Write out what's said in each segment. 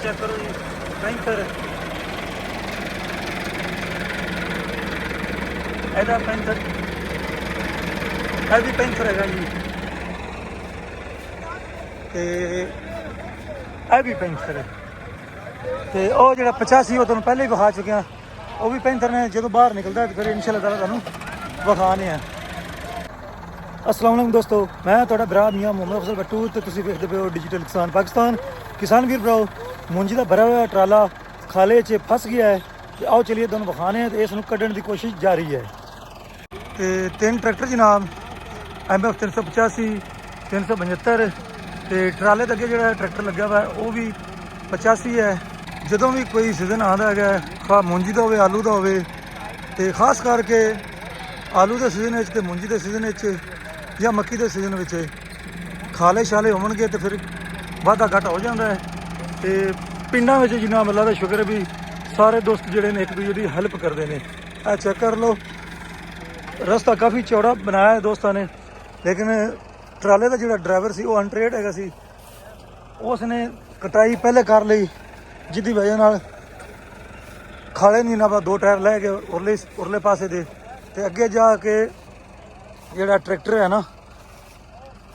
Check करो जी panther ਇਹਦਾ panther ਇਹ ਵੀ ਪੈਂਥਰ ਹੈਗਾ ਜੀ ਤੇ ਇਹ ਵੀ ਪੈਂਥਰ ਹੈ ਤੇ ਉਹ ਜਿਹੜਾ 85 ਉਹ ਤੁਹਾਨੂੰ ਪਹਿਲੇ ਹੀ ਵਿਖਾ ਚੁੱਕਿਆ ਉਹ ਵੀ ਪੈਂਥਰ ਨੇ ਜਦੋਂ ਬਾਹਰ ਨਿਕਲਦਾ ਫਿਰ ਇਨਸ਼ਾਅੱਲਾ ਤਾਲਾ ਤੁਹਾਨੂੰ ਵਿਖਾਣੇ ਆ। अस्सलाम वालेकुम दोस्तों मैं ਤੁਹਾਡਾ ਭਰਾ ਮੀਆਂ ਮੁਹੰਮਦ ਅਫਜ਼ਲ ਬੱਟੂ ਤੇ ਤੁਸੀਂ ਵੇਖਦੇ ਪਏ ਹੋ ਡਿਜੀਟਲ ਕਿਸਾਨ ਪਾਕਿਸਤਾਨ। ਕਿਸਾਨ ਵੀਰ ਭਰਾਓ ਮੂੰਜੀ ਦਾ ਭਰਿਆ ਹੋਇਆ ਟਰਾਲਾ ਖਾਲੇ 'ਚ ਫਸ ਗਿਆ ਹੈ ਤੇ ਆਓ ਚਲੀਏ ਤੁਹਾਨੂੰ ਵਿਖਾਣੇ ਆ ਤੇ ਇਸ ਨੂੰ ਕੱਢਣ ਦੀ ਕੋਸ਼ਿਸ਼ ਜਾਰੀ ਹੈ। ਤੇ ਤਿੰਨ ਟਰੈਕਟਰ ਜਨਾਬ MF 385 375 ਤੇ ਟਰਾਲੇ ਦੇ ਅੱਗੇ ਜਿਹੜਾ ਟਰੈਕਟਰ ਲੱਗਿਆ ਵਾ ਉਹ ਵੀ 85 ਹੈ। ਜਦੋਂ ਵੀ ਕੋਈ ਸੀਜ਼ਨ ਆਉਂਦਾ ਹੈਗਾ ਖਾ ਮੂੰਜੀ ਦਾ ਹੋਵੇ ਆਲੂ ਦਾ ਹੋਵੇ ਤੇ ਖਾਸ ਕਰਕੇ ਆਲੂ ਦੇ ਸੀਜ਼ਨ ਵਿੱਚ ਤੇ ਮੂੰਜੀ ਦੇ ਸੀਜ਼ਨ ਵਿੱਚ ਜਾਂ ਮੱਕੀ ਦੇ ਸੀਜ਼ਨ ਵਿੱਚ ਖਾਲੇ ਛਾਲੇ ਹੋਣਗੇ ਤੇ ਫਿਰ ਵਾਧਾ ਘਾਟਾ ਹੋ ਜਾਂਦਾ ਹੈ। ਤੇ ਪਿੰਡਾਂ ਵਿੱਚ ਜਿੰਨਾ ਅੱਲਾ ਦਾ ਸ਼ੁਕਰ ਹੈ ਵੀ ਸਾਰੇ ਦੋਸਤ ਜਿਹੜੇ ਨੇ ਇੱਕ ਦੂਜੇ ਦੀ ਹੈਲਪ ਕਰਦੇ ਨੇ। ਇਹ ਚੈੱਕ ਕਰ ਲਓ ਰਸਤਾ ਕਾਫੀ ਚੌੜਾ ਬਣਾਇਆ ਹੈ ਦੋਸਤਾਂ ਨੇ ਲੇਕਿਨ ਟਰਾਲੇ ਦਾ ਜਿਹੜਾ ਡਰਾਈਵਰ ਸੀ ਉਹ ਅਨਟ੍ਰੇਨਡ ਹੈਗਾ ਸੀ ਉਸ ਨੇ ਕਟਾਈ ਪਹਿਲੇ ਕਰ ਲਈ ਜਿਹਦੀ ਵਜ੍ਹਾ ਨਾਲ ਖਾਲੇ ਨਹੀਂ ਨਾ ਦੋ ਟਾਇਰ ਲੈ ਕੇ ਉਰਲੇ ਪਾਸੇ ਦੇ ਤੇ ਅੱਗੇ ਜਾ ਕੇ ਜਿਹੜਾ ਟਰੈਕਟਰ ਹੈ ਨਾ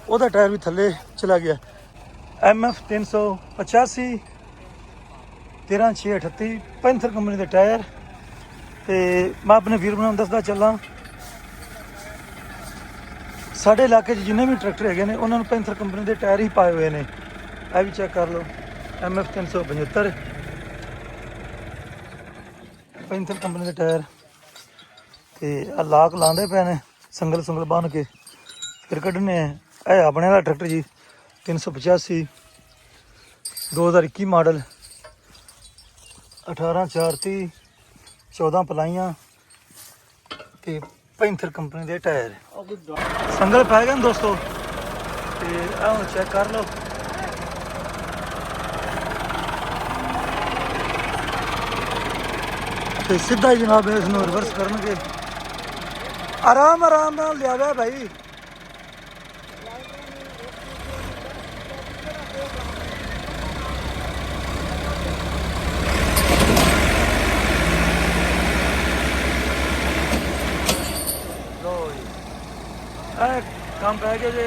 ਉਹਦਾ ਟਾਇਰ ਵੀ ਥੱਲੇ ਚਲਾ ਗਿਆ। MF 385 13638 ਪੈਂਥਰ ਕੰਪਨੀ ਦੇ ਟਾਇਰ ਤੇ ਮੈਂ ਆਪਣੇ ਵੀਰ ਨੂੰ ਦੱਸਦਾ ਚੱਲਾਂ ਸਾਡੇ ਇਲਾਕੇ 'ਚ ਜਿੰਨੇ ਵੀ ਟਰੈਕਟਰ ਹੈਗੇ ਨੇ ਉਹਨਾਂ ਨੂੰ ਪੈਂਥਰ ਕੰਪਨੀ ਦੇ ਟਾਇਰ ਹੀ ਪਾਏ ਹੋਏ ਨੇ। ਇਹ ਵੀ ਚੈੱਕ ਕਰ ਲਓ MF 375 ਪੈਂਥਰ ਕੰਪਨੀ ਦੇ ਟਾਇਰ ਤੇ ਆ ਲਾਕ ਲਾਉਂਦੇ ਪਏ ਨੇ ਸੰਗਲ ਸੁੰਗਲ ਬੰਨ ਕੇ ਫਿਰ ਕੱਢਣੇ ਆ। ਇਹ ਆਪਣੇ ਵਾਲਾ ਟਰੈਕਟਰ ਜੀ 385 2021 ਮਾਡਲ 18/4/30 14 ਪਲਾਈਆਂ ਤੇ ਪੈਂਥਰ ਕੰਪਨੀ ਦੇ ਟਾਇਰ ਸੰਗਲ ਪੈ ਗਏ ਨੇ ਦੋਸਤੋ ਤੇ ਆਹ ਹੁਣ ਚੈੱਕ ਕਰ ਲਓ। ਤੇ ਸਿੱਧਾ ਹੀ ਜਨਾਬ ਇਸ ਨੂੰ ਰਿਵਰਸ ਕਰਨਗੇ ਆਰਾਮ ਨਾਲ ਲਿਆਵੇ ਭਾਈ। ਲੋ ਜੀ ਇਹ ਕੰਮ ਪੈ ਗਿਆ ਜੇ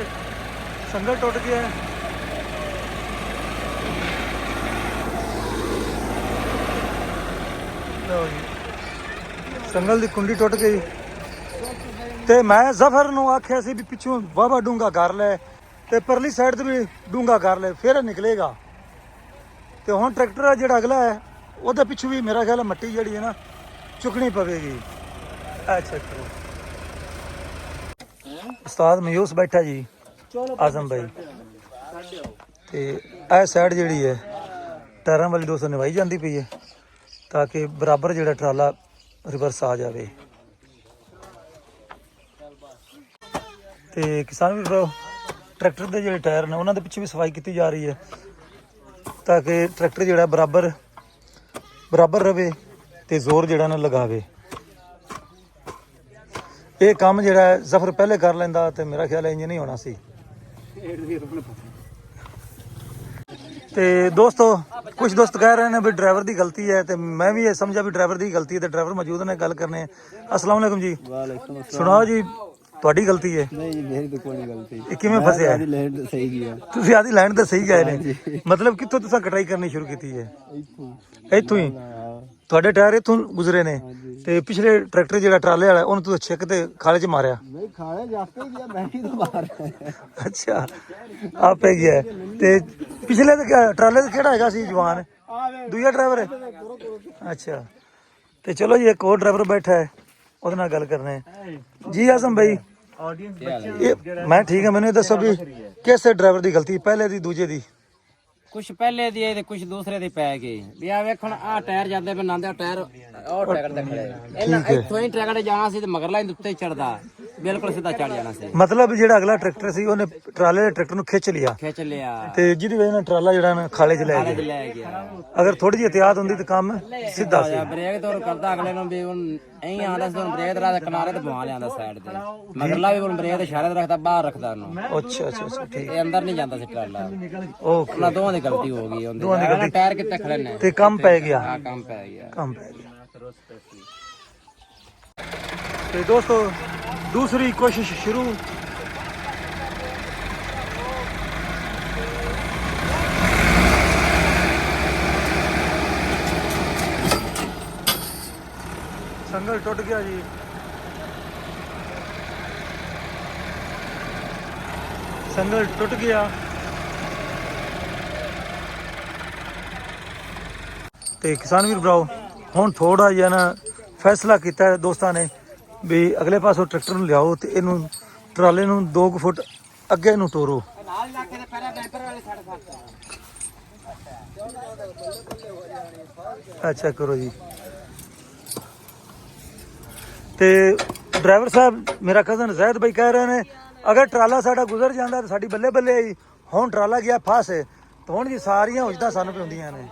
ਸੰਗਲ ਟੁੱਟ ਗਿਆ ਲੋ ਜੀ ਸੰਗਲ ਦੀ ਕੁੰਡੀ ਟੁੱਟ ਗਈ ਤੇ ਮੈਂ ਜ਼ਫਰ ਨੂੰ ਆਖਿਆ ਸੀ ਵੀ ਪਿੱਛੋਂ ਵਾਹਵਾ ਡੂੰਗਾ ਕਰ ਲੈ ਤੇ ਪਰਲੀ ਸਾਈਡ ਤੇ ਵੀ ਡੂੰਗਾ ਕਰ ਲੈ ਫਿਰ ਨਿਕਲੇਗਾ। ਤੇ ਹੁਣ ਟਰੈਕਟਰ ਜਿਹੜਾ ਅਗਲਾ ਹੈ ਉਹਦੇ ਪਿੱਛੋਂ ਵੀ ਮੇਰਾ ਖਿਆਲ ਮੱਟੀ ਜਿਹੜੀ ਹੈ ਨਾ ਚੁੱਕਣੀ ਪਵੇਗੀ। ਅੱਛਾ ਕਰੋ ਉਸਤਾਦ ਮਯੂਸ ਬੈਠਾ ਜੀ ਆਜ਼ਮ ਭਾਈ ਤੇ ਇਹ ਸਾਈਡ ਜਿਹੜੀ ਹੈ ਟਾਇਰਾਂ ਵਾਲੀ ਦੋਸਤੋ ਨਿਭਾਈ ਜਾਂਦੀ ਪਈ ਹੈ ਤਾਂ ਕਿ ਬਰਾਬਰ ਜਿਹੜਾ ਟਰਾਲਾ ਰਿਵਰਸ ਆ ਜਾਵੇ। ਤੇ ਕਿਸਾਨ ਵੀ ਟਰੈਕਟਰ ਦੇ ਜਿਹੜੇ ਟਾਇਰ ਨੇ ਉਹਨਾਂ ਦੇ ਪਿੱਛੇ ਵੀ ਸਫਾਈ ਕੀਤੀ ਜਾ ਰਹੀ ਹੈ ਤਾਂ ਕਿ ਟਰੈਕਟਰ ਜਿਹੜਾ ਬਰਾਬਰ ਰਵੇ ਤੇ ਜ਼ੋਰ ਜਿਹੜਾ ਨਾ ਲਗਾਵੇ। ਇਹ ਕੰਮ ਜਿਹੜਾ ਜ਼ਫਰ ਪਹਿਲੇ ਕਰ ਲੈਂਦਾ ਤੇ ਮੇਰਾ ਖਿਆਲ ਇੰਜ ਨਹੀਂ ਹੋਣਾ ਸੀ। ਤੇ ਦੋਸਤੋ ਕੁਝ ਦੋਸਤ ਕਹਿ ਰਹੇ ਨੇ ਵੀ ਡਰਾਈਵਰ ਦੀ ਗਲਤੀ ਹੈ ਤੇ ਮੈਂ ਵੀ ਇਹ ਸਮਝਿਆ ਵੀ ਡਰਾਈਵਰ ਦੀ ਗਲਤੀ ਹੈ ਤੇ ਡਰਾਈਵਰ ਮੌਜੂਦ ਨੇ ਗੱਲ ਕਰਨੇ। अस्सलाम वालेकुम जी। वालेकुम अस्सलाम। ਸੁਣਾਓ ਜੀ ਤੁਹਾਡੀ ਗਲਤੀ ਹੈ? नहीं मेरी तो कोई गलती। ਇਹ ਕਿਵੇਂ ਫਸਿਆ आधी लैंड सही किया। ਤੁਸੀਂ ਆਦੀ ਲਾਈਨ ਤੇ ਸਹੀ ਗਏ ਨੇ ਮਤਲਬ ਕਿੱਥੋਂ ਤੁਸੀਂ ਕਟਾਈ ਕਰਨੀ ਸ਼ੁਰੂ ਕੀਤੀ ਹੈ? ਇੱਥੋਂ ਹੀ ਤੁਹਾਡੇ ਟਾਇਰ ਇੱਥੋਂ ਗੁਜ਼ਰੇ ਨੇ ਤੇ ਪਿਛਲੇ ਟਰੈਕਟਰ ਜਿਹੜਾ ਟਰਾਲੇ ਵਾਲਾ ਉਹਨੂੰ ਤੁਸੀਂ ਛਿੱਕ ਤੇ ਖਾਲੇ 'ਚ ਮਾਰਿਆ? नहीं खाने जाते ही मैं ही तो बाहर ਅੱਛਾ ਆਪੇ ਗਿਆ ਤੇ ਪਿਛਲੇ ਤੇ ਟਰਾਲੇ ਤੇ ਕਿਹੜਾ ਹੈਗਾ ਸੀ ਜਵਾਨ ਦੂਜਾ ਡਰਾਈਵਰ ਹੈ? ਅੱਛਾ ਤੇ ਚਲੋ ਜੀ ਇੱਕ ਹੋਰ ਡਰਾਈਵਰ ਬੈਠਾ ਹੈ ਉਹਦੇ ਨਾਲ ਗੱਲ ਕਰਨੇ ਜੀ। ਆਜ਼ਮ ਭਾਈ ਮੈਂ ਠੀਕ ਹਾਂ ਮੈਨੂੰ ਇਹ ਦੱਸੋ ਵੀ ਕਿਸ ਡਰਾਈਵਰ ਦੀ ਗਲਤੀ ਪਹਿਲੇ ਦੀ ਦੂਜੇ ਦੀ? ਕੁਛ ਪਹਿਲੇ ਦੀ ਤੇ ਕੁਛ ਦੂਸਰੇ ਦੀ ਪੈ ਗਈ ਵੀ ਆ ਵੇਖਣ ਆ ਟਾਇਰ ਜਾਂਦੇ ਬਣਾਉਂਦੇ ਟਾਇਰ ਉਹ ਟਰੈਕਟਰ ਦੇ ਖੜੇ ਇਹਨਾਂ ਇੱਥੋਂ ਹੀ ਟਰੈਕਟਰ ਜਾਣਾ ਸੀ ਤੇ ਮਗਰਲਾ ਹੀ ਉੱਤੇ ਚੜਦਾ ਬਿਲਕੁਲ ਸਿੱਧਾ ਚੜ ਜਾਣਾ ਸੀ। ਮਤਲਬ ਜਿਹੜਾ ਅਗਲਾ ਟਰੈਕਟਰ ਸੀ ਉਹਨੇ ਟਰਾਲੇ ਦੇ ਟਰੈਕਟਰ ਨੂੰ ਖਿੱਚ ਲਿਆ ਤੇ ਜਿਹਦੀ ਵਜ੍ਹਾ ਨਾਲ ਟਰਾਲਾ ਜਿਹੜਾ ਨਾ ਖਾਲੇ 'ਚ ਲੈ ਗਿਆ। ਅਗਰ ਥੋੜੀ ਜਿਹੀ ਇhtiyat ਹੁੰਦੀ ਤਾਂ ਕੰਮ ਸਿੱਧਾ ਸੀ। ਬ੍ਰੇਕ ਤੋਂ ਕਰਦਾ ਅਗਲੇ ਨੂੰ ਵੀ ਹੁਣ ਐਂ ਆਂਦਾ ਸੀ ਬ੍ਰੇਕ ਦਾ ਕਿਨਾਰੇ ਤੇ ਬਵਾ ਲਿਆਂਦਾ ਸਾਈਡ ਤੇ ਮਗਰਲਾ ਵੀ ਹੁਣ ਬ੍ਰੇਕ ਦੇ ਇਸ਼ਾਰੇ ਤੇ ਰੱਖਦਾ ਬਾਹਰ ਰੱਖਦਾ ਉਹਨੂੰ। ਅੱਛਾ ਠੀਕ ਇਹ ਅੰਦਰ ਨਹੀਂ ਜਾਂਦਾ ਸੀ ਟਰਾਲਾ ਓਕੇ ਉਹਨਾਂ ਦੋਵਾਂ ਦੀ ਗਲਤੀ ਹੋ ਗਈ ਉਹਦੀ ਦੋਵਾਂ ਦੀ ਗਲਤੀ। ਟਾਇਰ ਕਿੱਥੇ ਖੜੇ ਨੇ ਤੇ ਕੰਮ ਪੈ ਗਿਆ ਆ ਕੰਮ ਪੈ ਗਿਆ ਕੰਮ ਪੈ ਗਿਆ ਤੇ ਦੋਸਤੋ दूसरी कोशिश शुरू। संगल टूट गया जी। संगल टूट गया ਤੇ ਕਿਸਾਨ ਵੀਰ ਭਰਾਓ ਹੁਣ ਥੋੜਾ ਜਿਹਾ ਨਾ ਫੈਸਲਾ ਕੀਤਾ ਹੈ ਦੋਸਤਾਂ ਨੇ ਵੀ ਅਗਲੇ ਪਾਸੋਂ ਟਰੈਕਟਰ ਨੂੰ ਲਿਆਓ ਤੇ ਇਹਨੂੰ ਟਰਾਲੇ ਨੂੰ 2 ਫੁੱਟ ਅੱਗੇ ਨੂੰ ਤੋਰੋ। ਨਾਲ ਇਲਾਕੇ ਦੇ ਪਹਿਲਾਂ ਬੈਂਪਰ ਵਾਲੇ ਸਾਈਡ ਅੱਛਾ ਕਰੋ ਜੀ। ਤੇ ਡਰਾਈਵਰ ਸਾਹਿਬ ਮੇਰਾ ਕਜ਼ਨ ਜ਼ੈਦ ਭਾਈ ਕਹਿ ਰਹੇ ਨੇ ਅਗਰ ਟਰਾਲਾ ਸਾਡਾ ਗੁਜ਼ਰ ਜਾਂਦਾ ਤਾਂ ਸਾਡੀ ਬੱਲੇ ਬੱਲੇ ਆਈ। ਹੁਣ ਟਰਾਲਾ ਗਿਆ ਫਸ ਤੇ ਹੁਣ ਜੀ ਸਾਰੀਆਂ ਉਜਦਾ ਸਾਨੂੰ ਪਿਆਉਂਦੀਆਂ ਨੇ।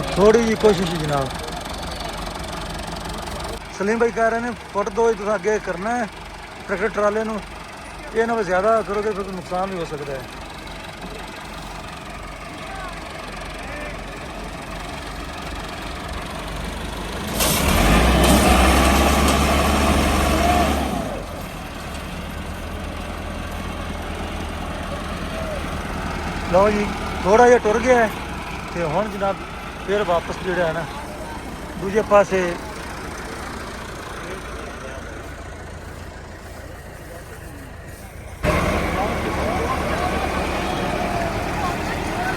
थोड़ी जी कोशिश जनाब सलीम भाई कह रहे हैं फुट 2 ही अगे करना है ट्रैक्टर ट्राले नूं ये ना ज़्यादा करोगे फिर नुकसान भी हो सकता है। लो जी थोड़ा जिहा टुर गया है तो हुण जनाब फिर वापस जो है ना दूजे पासे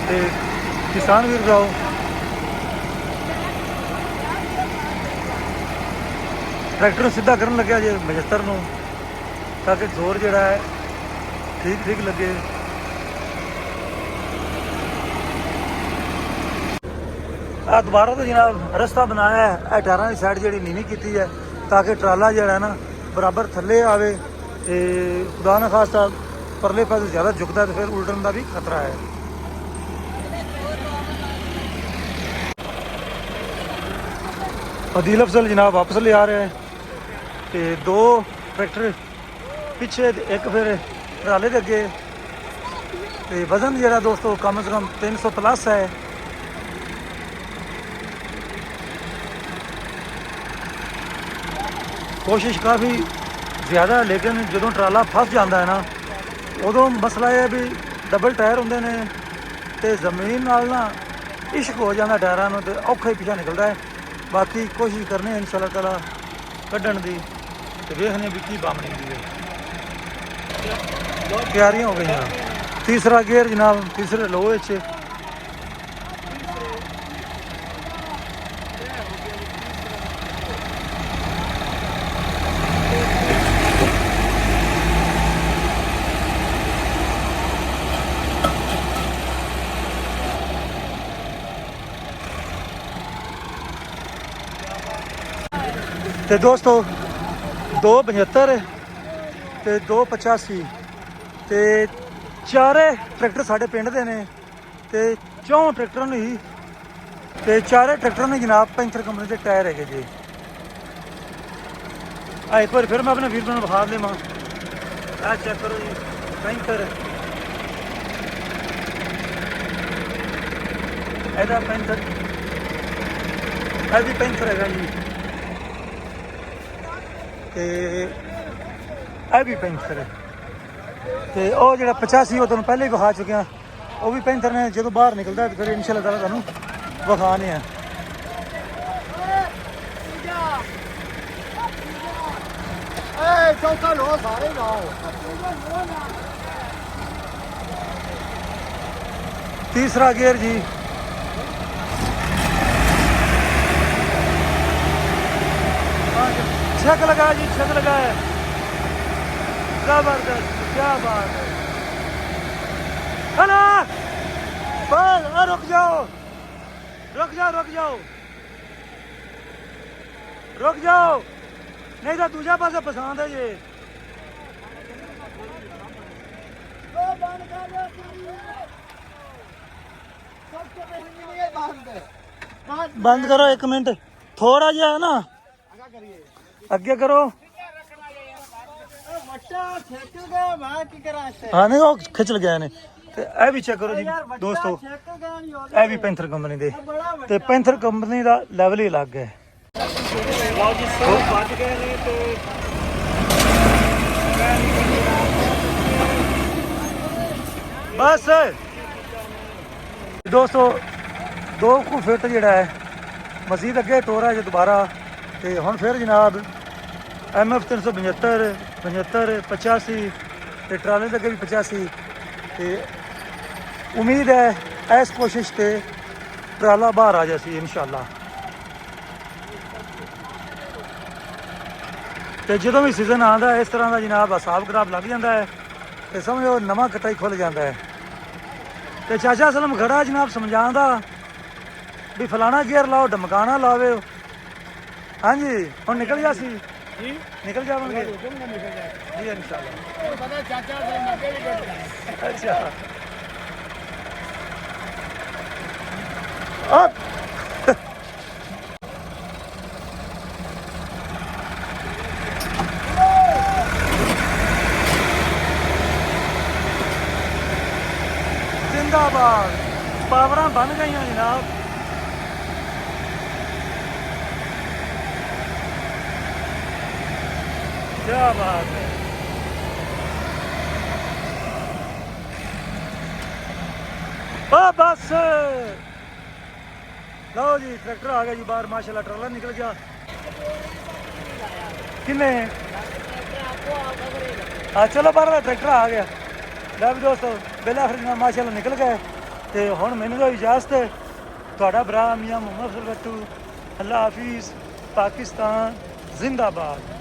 ते किसान वीर भराओ ट्रैक्टर नूं सीधा करन लग्या जे 75 नूं ताकि जोर जिहड़ा है ठीक ठीक लगे। दोबारा तो जनाब रस्ता बनाया है टायरां की साइड जी नीवी की है ताकि ट्राला जो है ना बराबर थले आवे ते खुदा ना खास्ता परले पासे ज़्यादा झुकता तो फिर उल्टन का भी खतरा है। अदील अफजल जनाब वापस ले आ रहे हैं तो 2 ट्रैक्टर पिछे एक फिर ट्राले के अगे तो वजन जरा दोस्तों कम से कम 300 प्लस है। कोशिश काफ़ी ज़्यादा लेकिन जो ट्राला फस जाता है ना उदों मसला यह भी डबल टायर होंगे ने तो जमीन नाल ना इश्क हो जाता टायरां नूं ते औखा ही पिछा निकलता है। बाकी कोशिश करने इंशाअल्लाह ताला कड्ढण दी ते वेखने भी की बम निकलदी है। तैयारियां हो गई। तीसरा गेयर जनाब तीसरे लोहे च ਤੇ ਦੋਸਤੋ 275 ਤੇ 285 ਤੇ ਚਾਰੇ ਟਰੈਕਟਰ ਸਾਡੇ ਪਿੰਡ ਦੇ ਨੇ ਤੇ 4 ਟਰੈਕਟਰਾਂ ਨੂੰ ਹੀ ਤੇ ਚਾਰੇ ਟਰੈਕਟਰਾਂ ਨੇ ਜਨਾਬ ਪੈਂਥਰ ਕੰਪਨੀ ਦੇ ਟਾਇਰ ਹੈਗੇ ਜੀ। ਆ ਇੱਕ ਵਾਰ ਫਿਰ ਮੈਂ ਆਪਣੇ ਵੀਰ ਨੂੰ ਵਿਖਾ ਦੇਵਾਂ। ਆ ਚੈੱਕ ਕਰੋ ਜੀ ਪੈਂਥਰ ਇਹਦਾ ਪੈਂਥਰ ਇਹ ਵੀ ਪੈਂਥਰ ਹੈਗਾ ਜੀ ਤੇ ਇਹ ਵੀ ਪੈਂਥਰ ਹੈ ਤੇ ਉਹ ਜਿਹੜਾ 85 ਉਹ ਤੁਹਾਨੂੰ ਪਹਿਲੇ ਹੀ ਵਿਖਾ ਚੁੱਕਿਆ ਉਹ ਵੀ ਪੈਂਥਰ ਨੇ। ਜਦੋਂ ਬਾਹਰ ਨਿਕਲਦਾ ਫਿਰ ਇਨਸ਼ਾਅੱਲਾ ਤਾਲਾ ਤੁਹਾਨੂੰ ਵਿਖਾਣੇ ਆ। ਚੌਥਾ ਲੋ ਸਾਰੇ ਲਾਓ। तीसरा गियर जी छक लगा जी छक लगा है जबरदस्त क्या बात है। खला बस रुक जाओ रुक जाओ रुक जाओ रुक जाओ नहीं तो दूसरा पास पसंद है ये। बंद करो 1 मिनट थोड़ा जिहा है ना अगे करो। ਚਾਚਾ ਛੇਕ ਗਿਆ ਮੈਂ ਕੀ ਕਰਾਂ ਇੱਥੇ ਹਾਂ ਨਹੀਂ ਉਹ ਖਿੱਚ ਲਗਿਆ ਨੇ ਤੇ ਇਹ ਵੀ ਚੈੱਕ ਕਰੋ ਜੀ ਦੋਸਤੋ ਛੇਕ ਗਿਆ ਨਹੀਂ ਇਹ ਵੀ ਪੈਂਥਰ ਕੰਪਨੀ ਦੇ ਤੇ ਪੈਂਥਰ ਕੰਪਨੀ ਦਾ ਲੈਵਲ ਹੀ ਅਲੱਗ ਹੈ ਲਓ ਜੀ ਸੋ ਵੱਜ ਗਏ ਨੇ ਤੇ ਬਸ ਦੋਸਤੋ 2 ਫੁੱਟ ਜਿਹੜਾ ਹੈ ਮਜ਼ੀਦ ਅੱਗੇ ਟੋਰਾ ਜੇ ਦੁਬਾਰਾ ਤੇ ਹੁਣ ਫਿਰ ਜਨਾਬ MF 375 75 85 ਤੇ ਟਰਾਲੇ ਦੇ ਅੱਗੇ ਵੀ 85 ਤੇ ਉਮੀਦ ਹੈ ਇਸ ਕੋਸ਼ਿਸ਼ ਤੇ ਟਰਾਲਾ ਬਾਹਰ ਆ ਜਾਸੀ ਇਨਸ਼ਾਅੱਲਾ ਤੇ ਜਦੋਂ ਵੀ ਸੀਜ਼ਨ ਆਉਂਦਾ ਇਸ ਤਰ੍ਹਾਂ ਦਾ ਜਨਾਬ ਹਿਸਾਬ ਕਿਤਾਬ ਲੱਗ ਜਾਂਦਾ ਹੈ ਤੇ ਸਮਝੋ ਨਵਾਂ ਕਟਾਈ ਖੁੱਲ ਜਾਂਦਾ ਹੈ ਤੇ ਚਾਚਾ ਸਲਮ ਖੜਾ ਜਨਾਬ ਸਮਝਾਉਂਦਾ ਵੀ ਫਲਾਣਾ ਗੇਅਰ ਲਾਓ ਧਮਕਾਣਾ ਲਾਵੇ ਹਾਂਜੀ ਹੁਣ ਨਿਕਲ ਜਾ ਸੀ ਜੀ ਨਿਕਲ ਜਾਵਾਂਗੇ ਜੀ ਇਨਸ਼ਾਅੱਲਾ ਪਤਾ ਚਾਚਾ ਦੇ ਨੱਕੇ ਵੀ ਡੁੱਟ ਗਏ ਅੱਛਾ ਆ ਜ਼ਿੰਦਾਬਾਦ ਪਾਵਰਾਂ ਬਣ ਗਈਆਂ ਜਨਾਬ ਕੀ ਬਾਤ ਹੈ ਓ ਬਸ ਲਓ ਜੀ ਟਰੈਕਟਰ ਆ ਗਿਆ ਜੀ ਬਾਹਰ ਮਾਸ਼ਾਅੱਲਾ ਟਰਾਲਾ ਨਿਕਲ ਗਿਆ ਕਿੰਨੇ ਆ ਚਲੋ ਬਾਹਰ ਦਾ ਟਰੈਕਟਰ ਆ ਗਿਆ ਲੈ ਵੀ ਦੋਸਤੋ ਪਹਿਲਾ ਫਿਰ ਜਨਾਬ ਮਾਸ਼ਾਅੱਲਾ ਨਿਕਲ ਗਏ ਤੇ ਹੁਣ ਮੈਨੂੰ ਤਾਂ ਇਜਾਜ਼ਤ ਹੈ ਤੁਹਾਡਾ ਭਰਾ ਮੀਆਂ ਮੁਹੰਮਦ ਫਜ਼ਲ ਬੱਟੂ ਅੱਲਾ ਹਾਫਿਜ਼ ਪਾਕਿਸਤਾਨ ਜ਼ਿੰਦਾਬਾਦ